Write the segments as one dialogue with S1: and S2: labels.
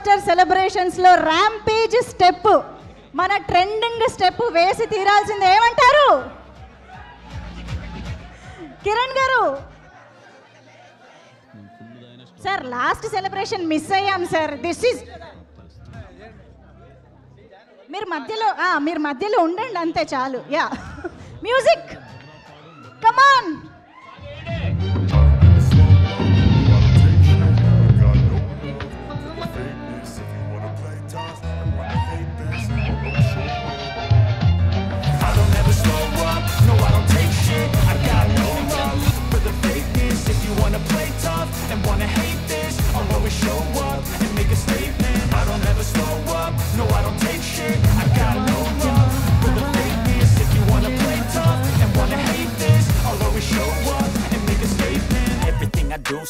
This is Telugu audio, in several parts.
S1: బస్టర్ సెలబ్రేషన్స్లో ర్యాంపేజ్ స్టెప్, మన ట్రెండింగ్ స్టెప్ వేసి తీరాల్సిందే. ఏమంటారు కిరణ్ గారు? సార్ లాస్ట్ సెలబ్రేషన్ మిస్ అయ్యాం సార్. దిస్ ఈజ్ మీరు మధ్యలో ఉండండి అంతే చాలు. Yeah music come on.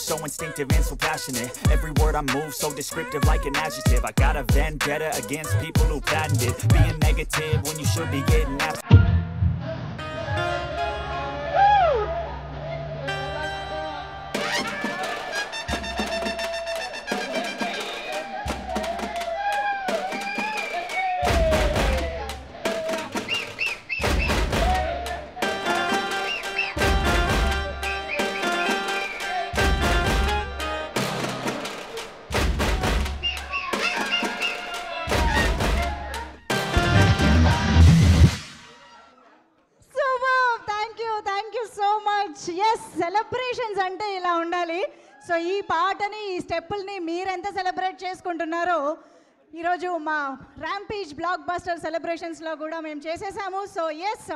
S2: So instinctive and so passionate. Every word I move so descriptive like an adjective. I got a vendetta against people who patented being negative when you should be getting after. Celebrations అంటే ఇలా ఉండాలి. సో ఈ పాటని, ఈ స్టెప్పుల్ని మీరెంత సెలబ్రేట్ చేసుకుంటున్నారో ఈరోజు మా ర్యాంపేజ్ బ్లాక్ బస్టర్ సెలబ్రేషన్స్లో కూడా మేము చేసేసాము. So yes